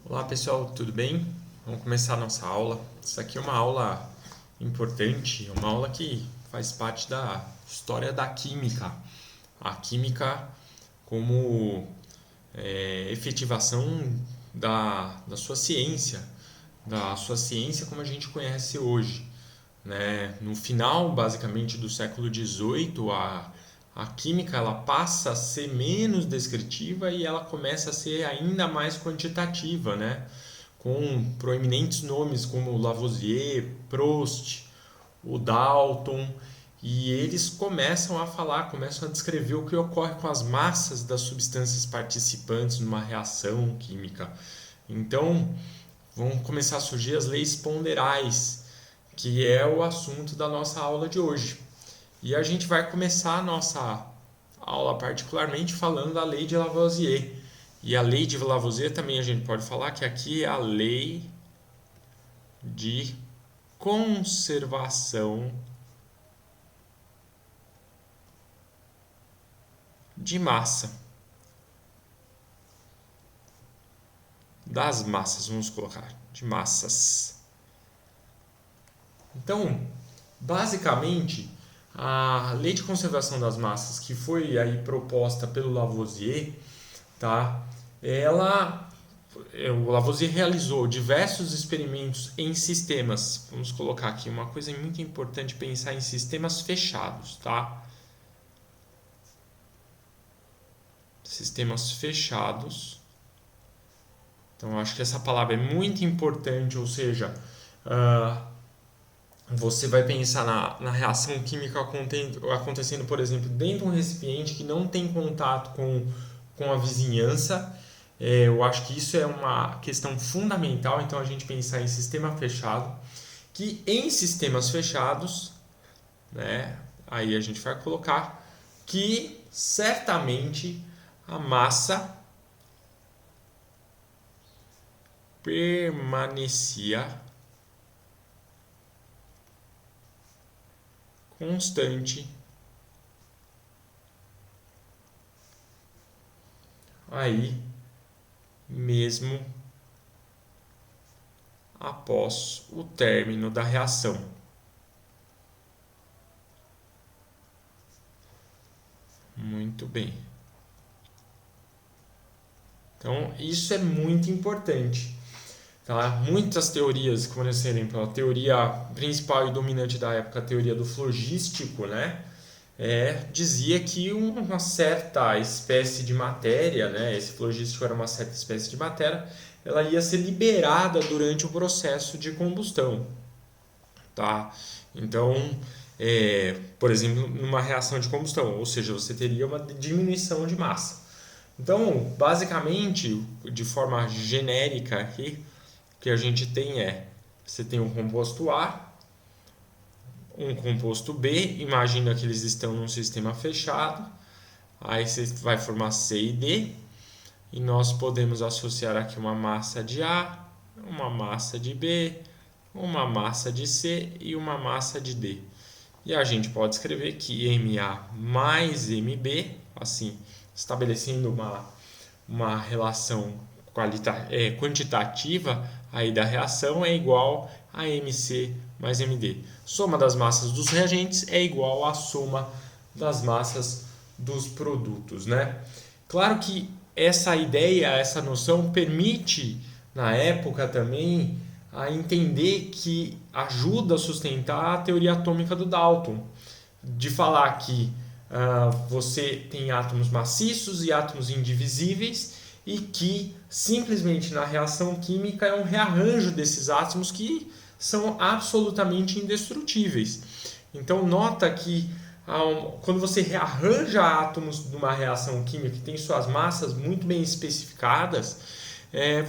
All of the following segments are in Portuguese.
Olá pessoal, tudo bem? Vamos começar a nossa aula. Isso aqui é uma aula importante, uma aula que faz parte da história da química. A química como efetivação da sua ciência como a gente conhece hoje, né? No final, basicamente, do século XVIII, a química ela passa a ser menos descritiva e ela começa a ser ainda mais quantitativa, né? Com proeminentes nomes como Lavoisier, Prost, o Dalton, e eles começam a falar, começam a descrever o que ocorre com as massas das substâncias participantes numa reação química. Então, vão começar a surgir as leis ponderais, que é o assunto da nossa aula de hoje. E a gente vai começar a nossa aula particularmente falando da lei de Lavoisier. E a lei de Lavoisier também a gente pode falar que aqui é a lei de conservação de massa. Das massas, vamos colocar, de massas. Então, basicamente, a lei de conservação das massas que foi aí proposta pelo Lavoisier, tá? O Lavoisier realizou diversos experimentos em sistemas. Vamos colocar aqui uma coisa muito importante, pensar em sistemas fechados, tá? Sistemas fechados. Então, acho que essa palavra é muito importante, ou seja, você vai pensar na reação química acontecendo, por exemplo, dentro de um recipiente que não tem contato com a vizinhança. Eu acho que isso é uma questão fundamental, então a gente pensar em sistema fechado, que em sistemas fechados, né, aí a gente vai colocar que certamente a massa permanecia constante aí mesmo após o término da reação. Muito bem. Então, isso é muito importante. Tá? Muitas teorias, como por exemplo, a teoria principal e dominante da época, a teoria do flogístico, né? Dizia que uma certa espécie de matéria, né? Esse flogístico era uma certa espécie de matéria, ela ia ser liberada durante o processo de combustão. Tá? Então, por exemplo, numa reação de combustão, ou seja, você teria uma diminuição de massa. Então, basicamente, de forma genérica aqui, o que a gente tem você tem um composto A, um composto B, imagina que eles estão num sistema fechado, aí você vai formar C e D, e nós podemos associar aqui uma massa de A, uma massa de B, uma massa de C e uma massa de D. E a gente pode escrever que MA mais MB, assim, estabelecendo uma relação quantitativa aí da reação é igual a MC mais MD. Soma das massas dos reagentes é igual à soma das massas dos produtos, né? Claro que essa ideia, essa noção permite na época também a entender que ajuda a sustentar a teoria atômica do Dalton, de falar que você tem átomos maciços e átomos indivisíveis e que simplesmente na reação química é um rearranjo desses átomos que são absolutamente indestrutíveis. Então nota que quando você rearranja átomos numa reação química que tem suas massas muito bem especificadas,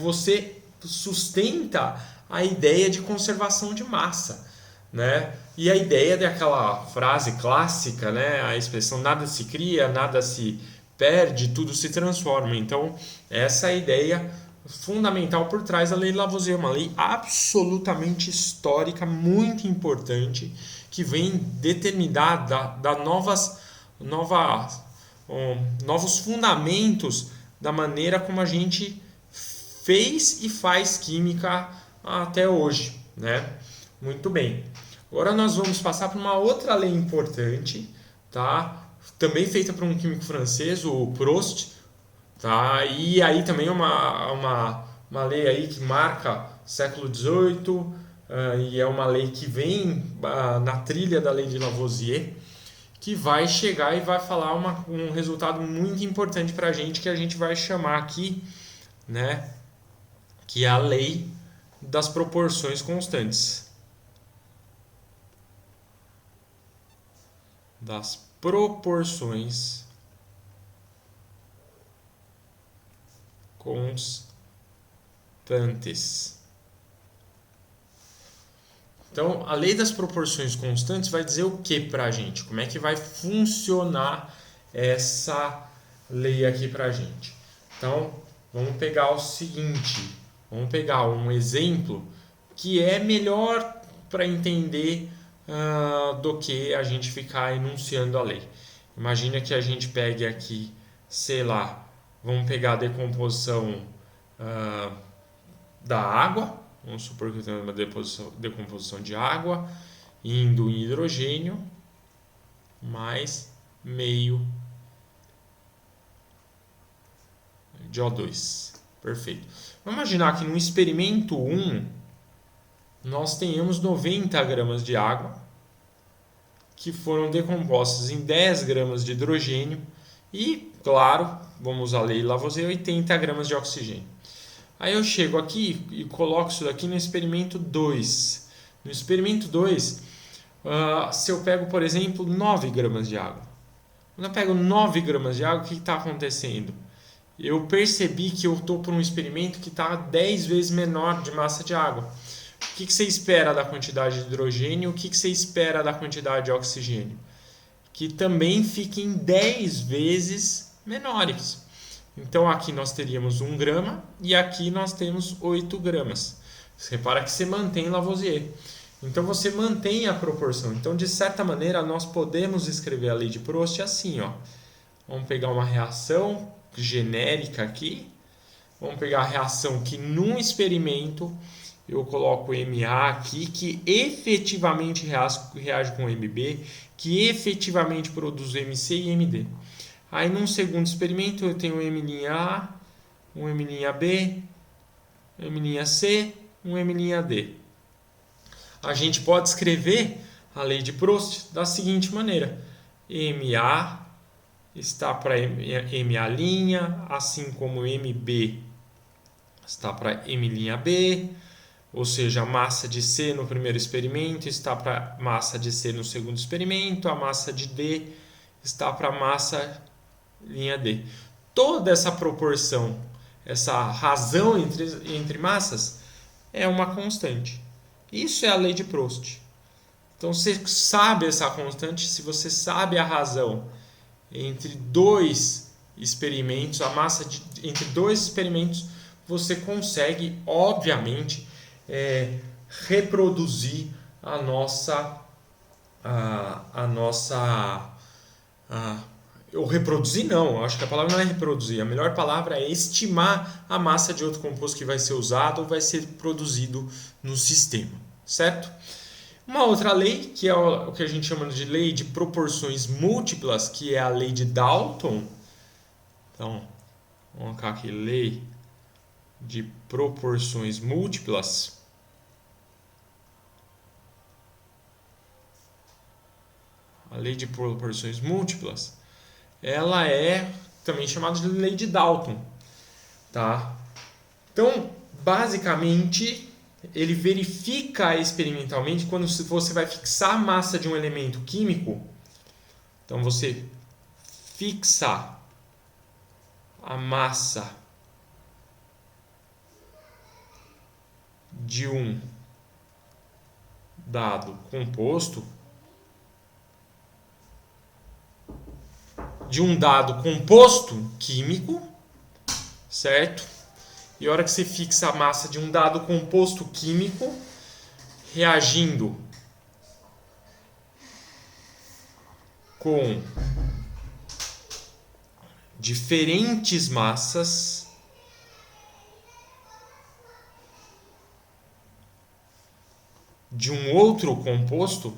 você sustenta a ideia de conservação de massa, né? E a ideia daquela frase clássica, né? A expressão nada se cria, nada se perde, tudo se transforma. Então, essa é a ideia fundamental por trás da lei de Lavoisier, uma lei absolutamente histórica, muito importante, que vem determinar, dar novos fundamentos da maneira como a gente fez e faz química até hoje, né? Muito bem. Agora nós vamos passar para uma outra lei importante, tá? Também feita por um químico francês, o Prost, tá? E aí também uma lei aí que marca século XVIII, e é uma lei que vem na trilha da lei de Lavoisier, que vai chegar e vai falar um resultado muito importante para a gente, que a gente vai chamar aqui, né, que é a lei das proporções constantes. Das proporções constantes. Então, a lei das proporções constantes vai dizer o que para a gente? Como é que vai funcionar essa lei aqui para a gente? Então, vamos pegar o seguinte. Vamos pegar um exemplo que é melhor para entender do que a gente ficar enunciando a lei. Imagina que a gente pegue aqui, sei lá, vamos pegar a decomposição da água. Vamos supor que eu tenho uma decomposição de água indo em hidrogênio mais meio de O2. Perfeito. Vamos imaginar que no experimento 1 nós tenhamos 90 gramas de água que foram decompostas em 10 gramas de hidrogênio e, claro, vamos usar a lei Lavoisier, 80 gramas de oxigênio. Aí eu chego aqui e coloco isso daqui no experimento 2. No experimento 2, se eu pego, por exemplo, 9 gramas de água. Quando eu pego 9 gramas de água, o que está acontecendo? Eu percebi que eu estou por um experimento que está 10 vezes menor de massa de água. O que você espera da quantidade de hidrogênio? O que você espera da quantidade de oxigênio? Que também fiquem 10 vezes menores. Então aqui nós teríamos 1 grama e aqui nós temos 8 gramas. Você repara que você mantém Lavoisier. Então você mantém a proporção. Então, de certa maneira, nós podemos escrever a lei de Prost assim, ó. Vamos pegar uma reação genérica aqui. Vamos pegar a reação que num experimento eu coloco MA aqui, que efetivamente reage com MB, que efetivamente produz MC e MD. Aí, num segundo experimento, eu tenho um M''A, um M''B, um M''C, um M''D. A gente pode escrever a lei de Prost da seguinte maneira. MA está para MA', assim como MB está para M''B, ou seja, a massa de C no primeiro experimento está para a massa de C no segundo experimento, a massa de D está para a massa linha D. Toda essa proporção, essa razão entre massas é uma constante. Isso é a lei de Prost. Então, você sabe essa constante, se você sabe a razão entre dois experimentos, a massa entre dois experimentos, você consegue, obviamente, reproduzir a nossa ou reproduzir não, acho que a palavra não é reproduzir, a melhor palavra é estimar a massa de outro composto que vai ser usado ou vai ser produzido no sistema, certo? Uma outra lei, que é o que a gente chama de lei de proporções múltiplas, que é a lei de Dalton. Então, vamos colocar aqui, lei de proporções múltiplas. A lei de proporções múltiplas, ela é também chamada de lei de Dalton, tá? Então, basicamente, ele verifica experimentalmente quando você vai fixar a massa de um elemento químico. Então, você fixa a massa de um dado composto, químico, certo? E a hora que você fixa a massa de um dado composto químico reagindo com diferentes massas, você de um outro composto,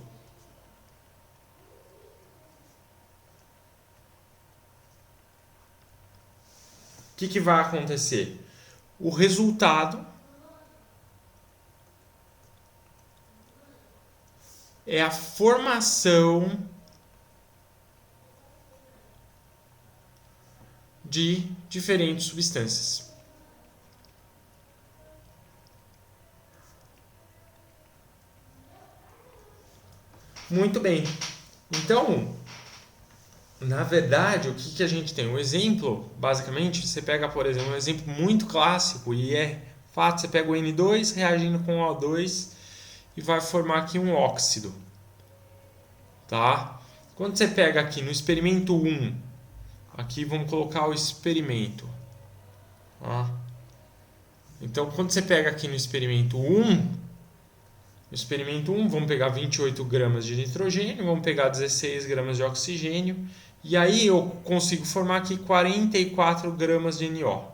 o que vai acontecer? O resultado é a formação de diferentes substâncias. Muito bem. Então, na verdade, o que a gente tem? O exemplo, basicamente, você pega, por exemplo, um exemplo muito clássico e é fato, você pega o N2 reagindo com o O2 e vai formar aqui um óxido. Tá? Quando você pega aqui no experimento 1, aqui vamos colocar o experimento. Tá? Então, quando você pega aqui no experimento 1, vamos pegar 28 gramas de nitrogênio, vamos pegar 16 gramas de oxigênio, e aí eu consigo formar aqui 44 gramas de NO,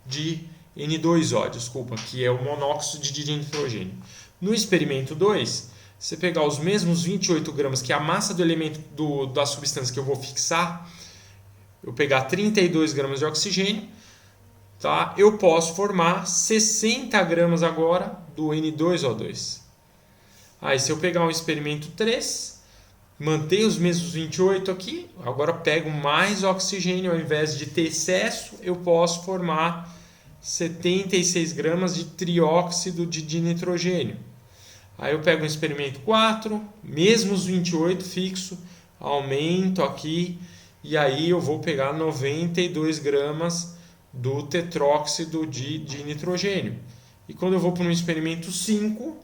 de N2O, desculpa, que é o monóxido de nitrogênio. No experimento 2, você pegar os mesmos 28 gramas, que é a massa do elemento da substância que eu vou fixar, eu pegar 32 gramas de oxigênio, tá? Eu posso formar 60 gramas agora do N2O2. Aí se eu pegar um experimento 3, manter os mesmos 28 aqui, agora pego mais oxigênio, ao invés de ter excesso, eu posso formar 76 gramas de trióxido de nitrogênio. Aí eu pego um experimento 4, mesmos 28 fixo, aumento aqui, e aí eu vou pegar 92 gramas do tetróxido de nitrogênio. E quando eu vou para um experimento 5,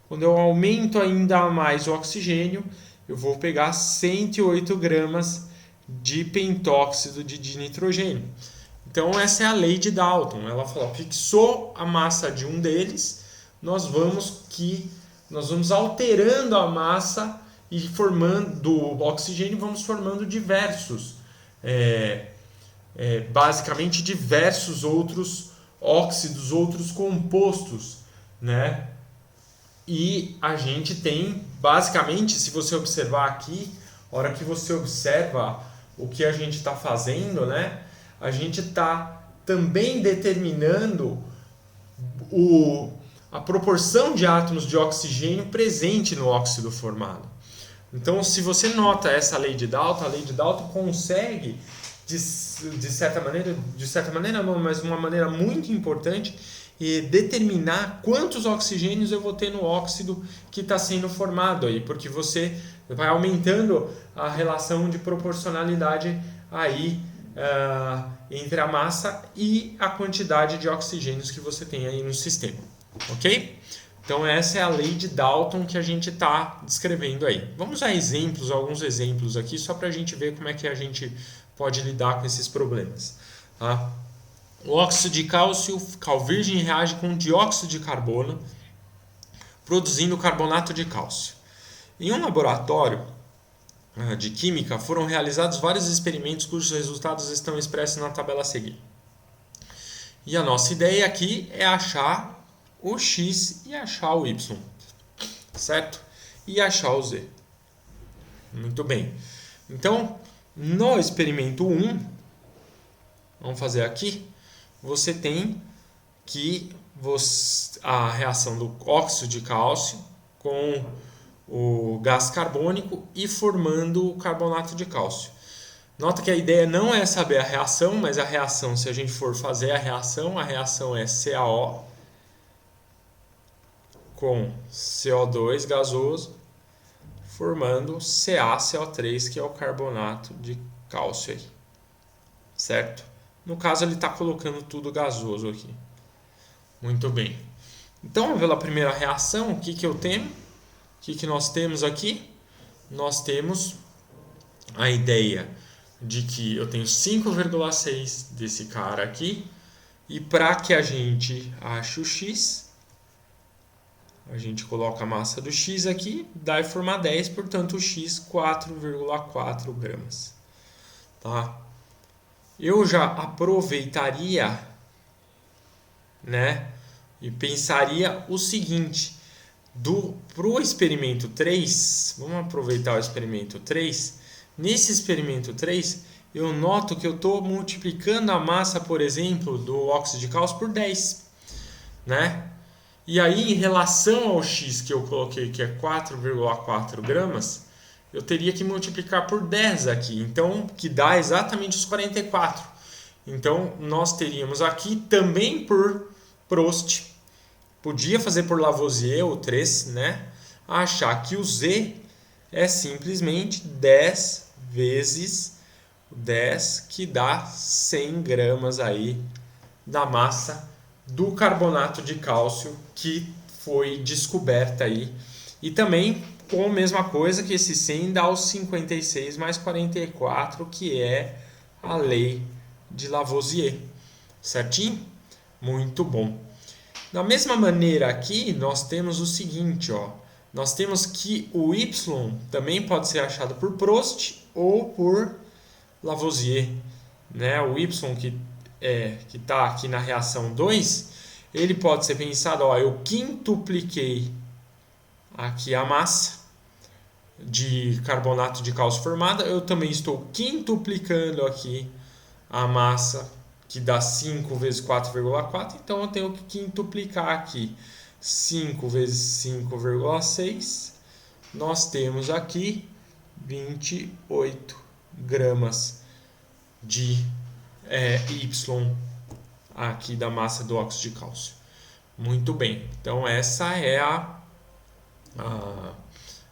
quando eu aumento ainda mais o oxigênio, eu vou pegar 108 gramas de pentóxido de nitrogênio. Então essa é a lei de Dalton. Ela falou, fixou a massa de um deles, nós vamos alterando a massa e formando do oxigênio, vamos formando diversos, basicamente diversos outros óxidos, outros compostos, né? E a gente tem, basicamente, se você observar aqui, a hora que você observa o que a gente está fazendo, né? A gente está também determinando a proporção de átomos de oxigênio presente no óxido formado. Então, se você nota essa lei de Dalton, a lei de Dalton consegue, de certa maneira não, mas uma maneira muito importante, determinar quantos oxigênios eu vou ter no óxido que está sendo formado aí, porque você vai aumentando a relação de proporcionalidade aí entre a massa e a quantidade de oxigênios que você tem aí no sistema, ok? Então essa é a lei de Dalton que a gente está descrevendo aí. Vamos a alguns exemplos aqui, só para a gente ver como é que a gente pode lidar com esses problemas, tá? O óxido de cálcio, cal virgem, reage com dióxido de carbono, produzindo carbonato de cálcio. Em um laboratório de química, foram realizados vários experimentos cujos resultados estão expressos na tabela a seguir. E a nossa ideia aqui é achar o X e achar o Y, certo? E achar o Z. Muito bem. Então, no experimento 1, vamos fazer aqui, você tem que a reação do óxido de cálcio com o gás carbônico e formando o carbonato de cálcio. Nota que a ideia não é saber a reação, mas a reação, se a gente for fazer a reação é CaO com CO2 gasoso, formando CaCO3, que é o carbonato de cálcio aí, certo? No caso, ele está colocando tudo gasoso aqui. Muito bem. Então, pela primeira reação, o que eu tenho? O que nós temos aqui? Nós temos a ideia de que eu tenho 5,6 desse cara aqui. E para que a gente ache o X, a gente coloca a massa do X aqui, vai formar 10, portanto o X 4,4 gramas. Tá? Eu já aproveitaria, né, e pensaria o seguinte, Para o experimento 3, vamos aproveitar o experimento 3. Nesse experimento 3, eu noto que eu estou multiplicando a massa, por exemplo, do óxido de cálcio por 10, né? E aí, em relação ao X que eu coloquei, que é 4,4 gramas, eu teria que multiplicar por 10 aqui, então, que dá exatamente os 44. Então, nós teríamos aqui também por Prost, podia fazer por Lavoisier o 3, né? Achar que o Z é simplesmente 10 vezes 10, que dá 100 gramas aí da massa do carbonato de cálcio que foi descoberta aí. E também com a mesma coisa que esse 100 dá os 56 mais 44, que é a lei de Lavoisier. Certinho? Muito bom. Da mesma maneira aqui, nós temos o seguinte, ó. Nós temos que o Y também pode ser achado por Prost ou por Lavoisier, né? O Y que está aqui na reação 2, ele pode ser pensado, ó, eu quintupliquei aqui a massa de carbonato de cálcio formada, eu também estou quintuplicando aqui a massa, que dá 5 vezes 4,4, então eu tenho que quintuplicar aqui 5 vezes 5,6, nós temos aqui 28 gramas de Y aqui da massa do óxido de cálcio. Muito bem, então essa é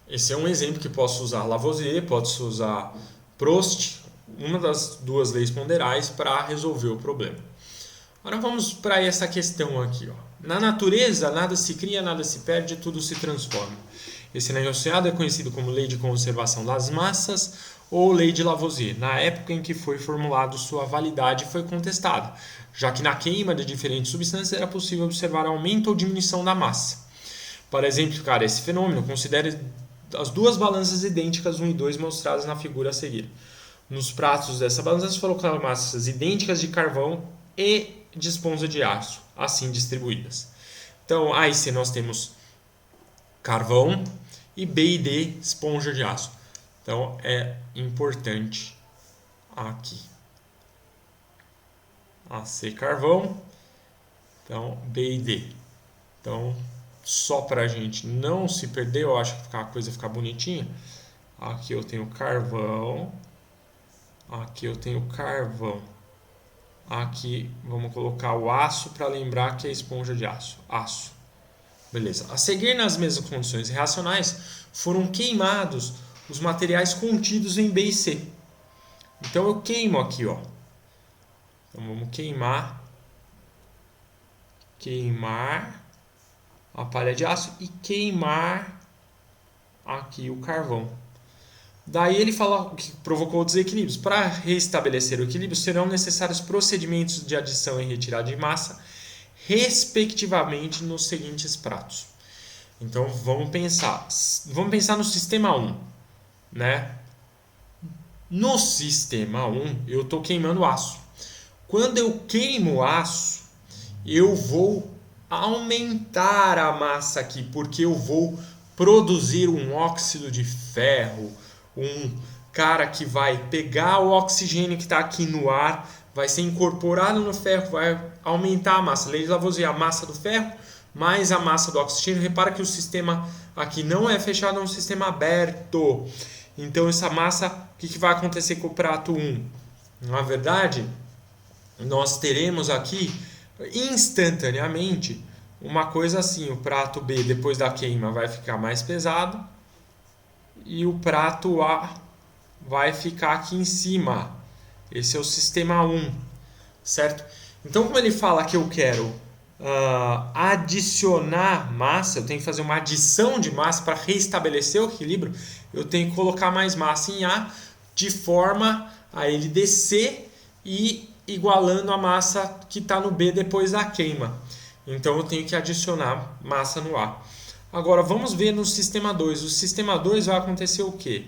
esse é um exemplo que posso usar Lavoisier, posso usar Prost, uma das duas leis ponderais para resolver o problema. Agora vamos para essa questão aqui, ó. Na natureza, nada se cria, nada se perde, tudo se transforma. Esse negociado é conhecido como lei de conservação das massas ou lei de Lavoisier, na época em que foi formulado sua validade foi contestada, já que na queima de diferentes substâncias era possível observar aumento ou diminuição da massa. Para exemplificar esse fenômeno, considere as duas balanças idênticas 1 e 2 mostradas na figura a seguir. Nos pratos dessa balança foram colocadas massas idênticas de carvão e de esponja de aço, assim distribuídas. Então, aí se nós temos carvão e B e D, esponja de aço. Então, é importante aqui. AC carvão, então B e D. Então, só para a gente não se perder, eu acho que a coisa ficar bonitinha. Aqui eu tenho carvão. Aqui eu tenho carvão. Aqui vamos colocar o aço para lembrar que é esponja de aço. Aço. Beleza. A seguir, nas mesmas condições reacionais, foram queimados os materiais contidos em B e C. Então eu queimo aqui, ó. Então vamos queimar a palha de aço e queimar aqui o carvão. Daí ele fala que provocou desequilíbrios. Para restabelecer o equilíbrio, serão necessários procedimentos de adição e retirada de massa, respectivamente, nos seguintes pratos. Então vamos pensar no sistema 1, né? No sistema 1, eu estou queimando aço. Quando eu queimo aço, eu vou aumentar a massa aqui, porque eu vou produzir um óxido de ferro, um cara que vai pegar o oxigênio que está aqui no ar, vai ser incorporado no ferro, vai aumentar a massa. Lei de Lavoisier, a massa do ferro mais a massa do oxigênio. Repara que o sistema aqui não é fechado, é um sistema aberto. Então essa massa, o que vai acontecer com o prato 1? Na verdade, nós teremos aqui instantaneamente uma coisa assim: o prato B, depois da queima, vai ficar mais pesado e o prato A vai ficar aqui em cima. Esse é o sistema 1, certo? Então, como ele fala que eu quero adicionar massa, eu tenho que fazer uma adição de massa para restabelecer o equilíbrio, eu tenho que colocar mais massa em A, de forma a ele descer e igualando a massa que está no B depois da queima. Então eu tenho que adicionar massa no A. Agora vamos ver no sistema 2. O sistema 2 vai acontecer o quê?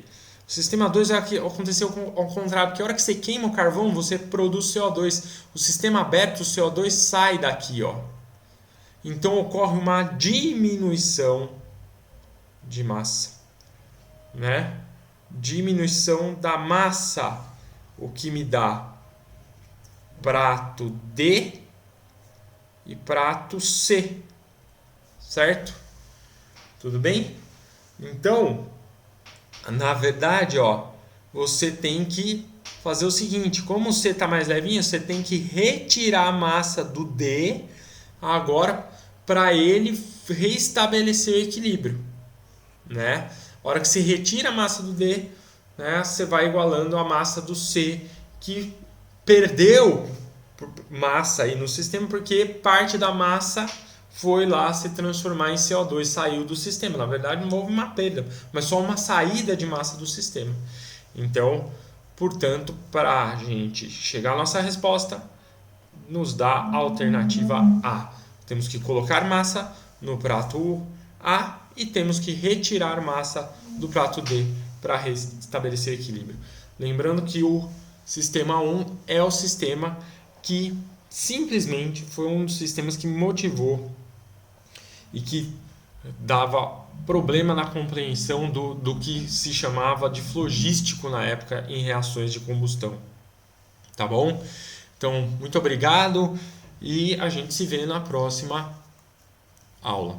O sistema 2 vai acontecer ao contrário, porque a hora que você queima o carvão, você produz CO2. O sistema aberto, o CO2 sai daqui, ó. Então ocorre uma diminuição de massa, né? Diminuição da massa, o que me dá prato D e prato C, certo? Tudo bem? Então, na verdade, ó, você tem que fazer o seguinte, como o C está mais levinho, você tem que retirar a massa do D agora para ele reestabelecer o equilíbrio, né? A hora que você retira a massa do D, né, você vai igualando a massa do C, que perdeu massa aí no sistema porque parte da massa foi lá se transformar em CO2, saiu do sistema. Na verdade, não houve uma perda, mas só uma saída de massa do sistema. Então, portanto, para a gente chegar à nossa resposta, nos dá a alternativa A. Temos que colocar massa no prato A e temos que retirar massa do prato D para restabelecer equilíbrio. Lembrando que o sistema 1 é o sistema que simplesmente foi um dos sistemas que motivou e que dava problema na compreensão do que se chamava de flogístico na época em reações de combustão. Tá bom? Então, muito obrigado e a gente se vê na próxima aula.